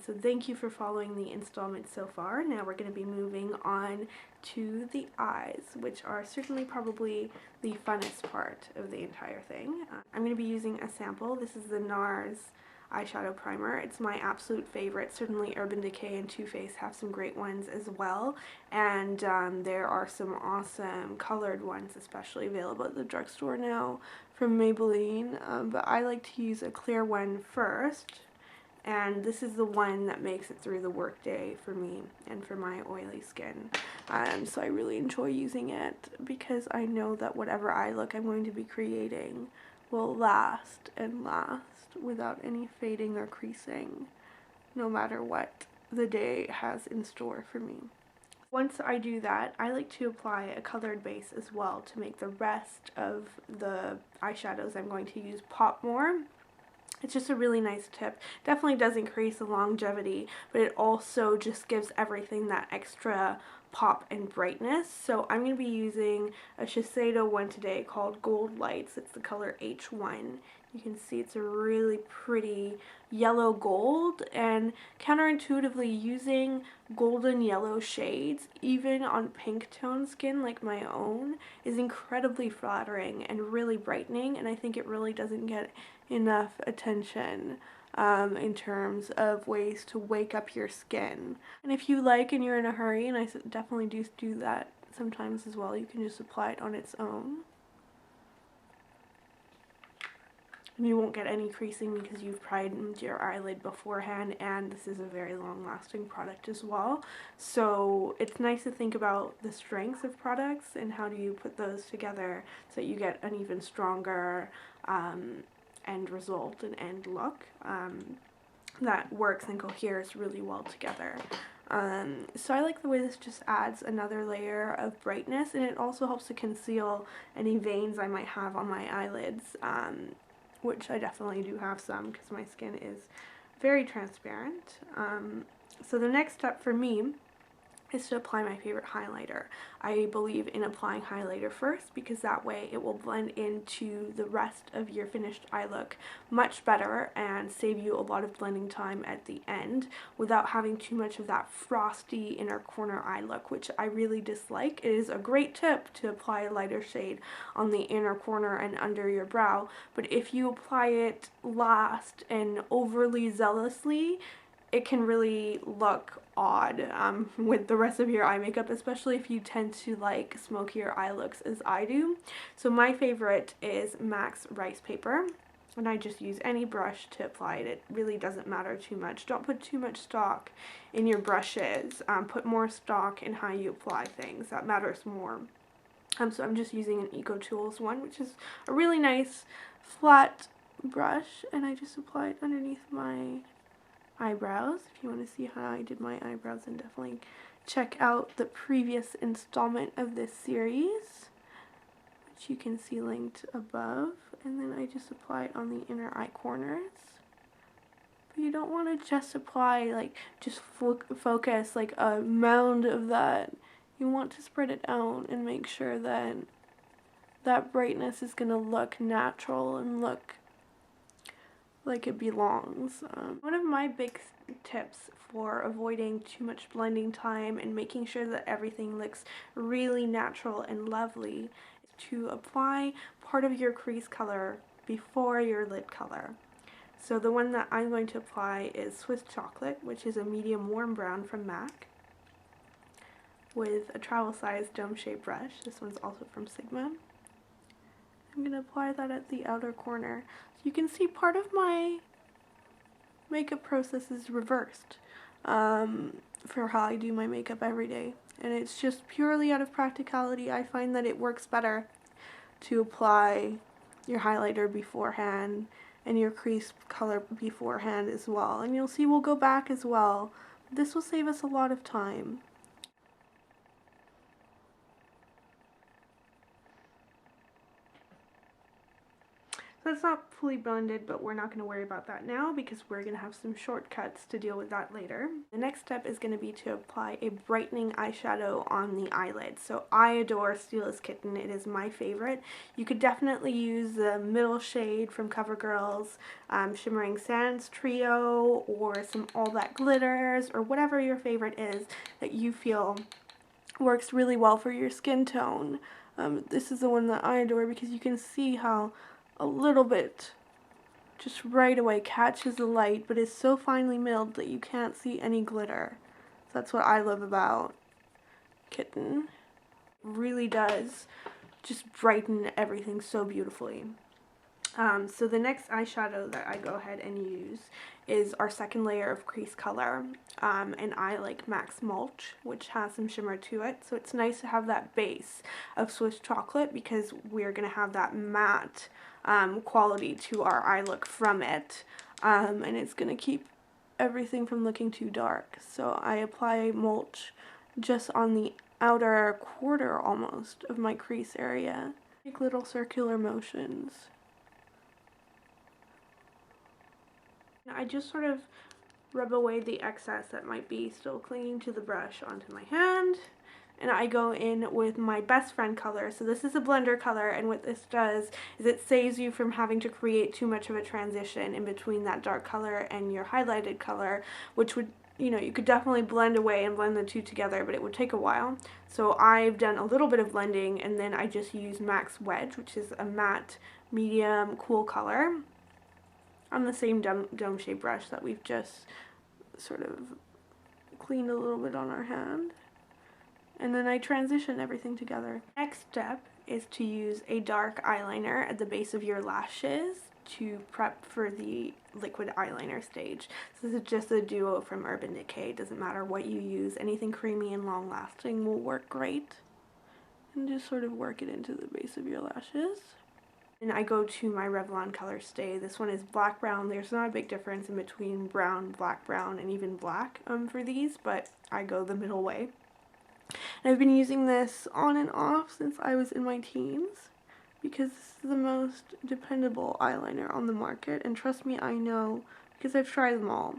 So thank you for following the installment so far. Now we're going to be moving on to the eyes, which are certainly probably the funnest part of the entire thing. I'm going to be using a sample. This is the NARS eyeshadow primer. It's my absolute favorite. Certainly Urban Decay and Too Faced have some great ones as well, and there are some awesome colored ones especially available at the drugstore now from Maybelline, but I like to use a clear one first, and this is the one that makes it through the workday for me and for my oily skin. So I really enjoy using it because I know that whatever eye look I'm going to be creating will last and last without any fading or creasing, no matter what the day has in store for me. Once I do that, I like to apply a colored base as well to make the rest of the eyeshadows I'm going to use pop more. It's just a really nice tip. Definitely does increase the longevity, but it also just gives everything that extra pop and brightness. So I'm going to be using a Shiseido one today called Gold Lights. It's the color H1. You can see it's a really pretty yellow gold, and counterintuitively using golden yellow shades even on pink tone skin like my own is incredibly flattering and really brightening, and I think it really doesn't get enough attention in terms of ways to wake up your skin. And if you like and you're in a hurry, and I definitely do that sometimes as well, you can just apply it on its own. You won't get any creasing because you've primed your eyelid beforehand, and this is a very long-lasting product as well. So it's nice to think about the strengths of products and how do you put those together so that you get an even stronger end result and end look that works and coheres really well together. So I like the way this just adds another layer of brightness, and it also helps to conceal any veins I might have on my eyelids, which I definitely do have some because my skin is very transparent. So the next step for me is to apply my favorite highlighter. I believe in applying highlighter first because that way it will blend into the rest of your finished eye look much better and save you a lot of blending time at the end without having too much of that frosty inner corner eye look, which I really dislike. It is a great tip to apply a lighter shade on the inner corner and under your brow, but if you apply it last and overly zealously, it can really look odd with the rest of your eye makeup, especially if you tend to like smokier eye looks as I do. So my favorite is MAC's Rice Paper, and I just use any brush to apply it. It really doesn't matter too much. Don't put too much stock in your brushes. Put more stock in how you apply things. That matters more. So I'm just using an EcoTools one, which is a really nice flat brush, and I just apply it underneath my eyebrows. If you want to see how I did my eyebrows, then definitely check out the previous installment of this series, which you can see linked above. And then I just apply it on the inner eye corners. But you don't want to just apply, like, just focus like a mound of that. You want to spread it out and make sure that that brightness is going to look natural and look like it belongs. One of my big tips for avoiding too much blending time and making sure that everything looks really natural and lovely is to apply part of your crease color before your lid color. So the one that I'm going to apply is Swiss Chocolate, which is a medium warm brown from MAC, with a travel-sized dome-shaped brush. This one's also from Sigma. I'm going to apply that at the outer corner. So you can see part of my makeup process is reversed for how I do my makeup every day. And it's just purely out of practicality. I find that it works better to apply your highlighter beforehand and your crease color beforehand as well. And you'll see we'll go back as well. This will save us a lot of time. So So it's not fully blended, but we're not going to worry about that now because we're going to have some shortcuts to deal with that later. The next step is going to be to apply a brightening eyeshadow on the eyelid. So I adore Steel's Kitten. It is my favorite. You could definitely use the middle shade from CoverGirl's Shimmering Sands Trio, or some All That Glitters, or whatever your favorite is that you feel works really well for your skin tone. This is the one that I adore because you can see how a little bit just right away catches the light, but is so finely milled that you can't see any glitter. So that's what I love about Kitten. It really does just brighten everything so beautifully. So the next eyeshadow that I go ahead and use is our second layer of crease color, and I like Max Mulch, which has some shimmer to it, so it's nice to have that base of Swiss chocolate because we're going to have that matte quality to our eye look from it, and it's going to keep everything from looking too dark. So I apply Mulch just on the outer quarter almost of my crease area. Make little circular motions. I just sort of rub away the excess that might be still clinging to the brush onto my hand, and I go in with my best friend color. So this is a blender color, and what this does is it saves you from having to create too much of a transition in between that dark color and your highlighted color, which would, you know, you could definitely blend away and blend the two together, but it would take a while. So I've done a little bit of blending, and then I just use Max Wedge, which is a matte medium cool color, on the same dome shape brush that we've just sort of cleaned a little bit on our hand. And then I transition everything together. Next step is to use a dark eyeliner at the base of your lashes to prep for the liquid eyeliner stage. So this is just a duo from Urban Decay. It doesn't matter what you use. Anything creamy and long lasting will work great. And just sort of work it into the base of your lashes. And I go to my Revlon color Stay. This one is black brown. There's not a big difference in between brown, black, brown, and even black for these, but I go the middle way. And I've been using this on and off since I was in my teens because this is the most dependable eyeliner on the market, and trust me, I know because I've tried them all.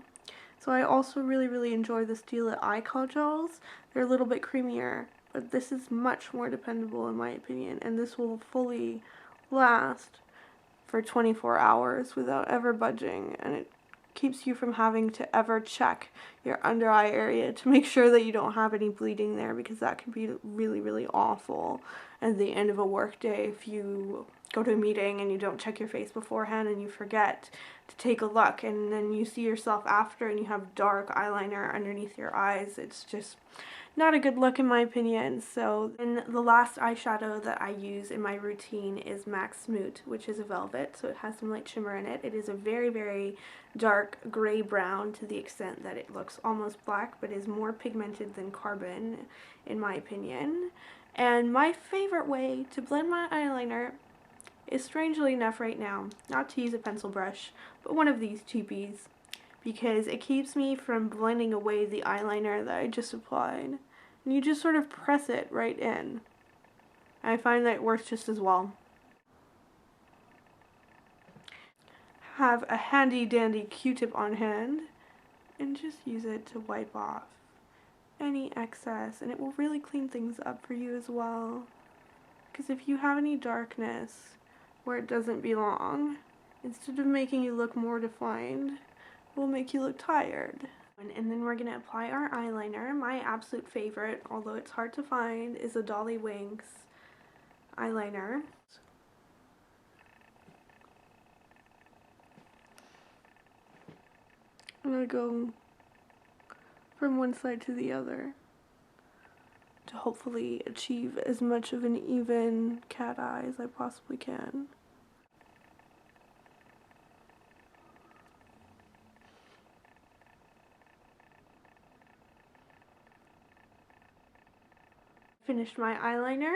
So I also really enjoy the Stila eye kajols. They're a little bit creamier, but this is much more dependable in my opinion, and this will fully last for 24 hours without ever budging, and it keeps you from having to ever check your under eye area to make sure that you don't have any bleeding there, because that can be really awful at the end of a work day if you go to a meeting and you don't check your face beforehand and you forget to take a look, and then you see yourself after and you have dark eyeliner underneath your eyes. It's just not a good look in my opinion. So, and the last eyeshadow that I use in my routine is Max Smoot, which is a velvet, so it has some light shimmer in it. It is a very dark gray brown to the extent that it looks almost black, but is more pigmented than carbon in my opinion. And my favorite way to blend my eyeliner is, strangely enough right now, not to use a pencil brush, but one of these cheapies, because it keeps me from blending away the eyeliner that I just applied. And you just sort of press it right in. I find that it works just as well. Have a handy dandy Q-tip on hand and just use it to wipe off any excess, and it will really clean things up for you as well. Because if you have any darkness where it doesn't belong, instead of making you look more defined, will make you look tired. And then we're going to apply our eyeliner. My absolute favorite, although it's hard to find, is a Dolly Winks eyeliner. I'm going to go from one side to the other to hopefully achieve as much of an even cat eye as I possibly can. Finished my eyeliner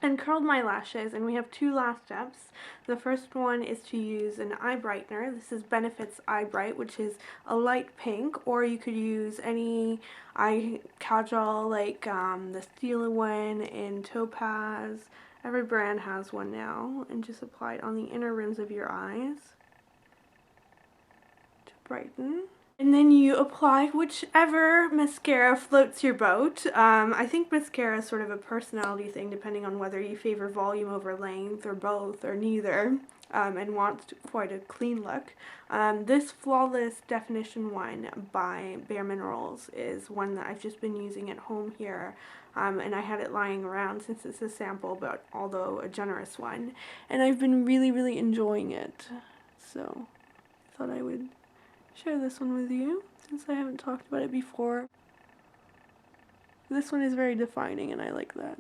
and curled my lashes, and we have two last steps. The first one is to use an eye brightener. This is Benefit's Eye Bright, which is a light pink, or you could use any eye kajal like the Stila one in Topaz, Every brand has one now, and just apply it on the inner rims of your eyes to brighten. And then you apply whichever mascara floats your boat. I think mascara is sort of a personality thing depending on whether you favor volume over length or both or neither, and want quite a clean look. This Flawless Definition one by Bare Minerals is one that I've just been using at home here. And I had it lying around since it's a sample, but although a generous one. And I've been really enjoying it. So I thought I would share this one with you since I haven't talked about it before. This one is very defining and I like that.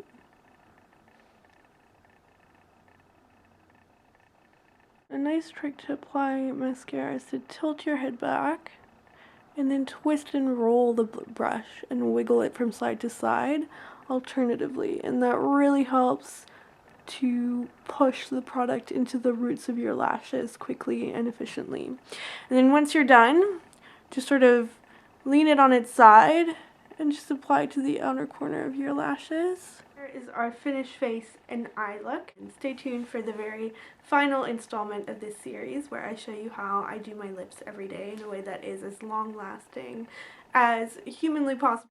A nice trick to apply mascara is to tilt your head back and then twist and roll the brush and wiggle it from side to side alternatively, and that really helps to push the product into the roots of your lashes quickly and efficiently. And then once you're done, just sort of lean it on its side and just apply to the outer corner of your lashes. Here is our finished face and eye look. And stay tuned for the very final installment of this series where I show you how I do my lips every day in a way that is as long lasting as humanly possible.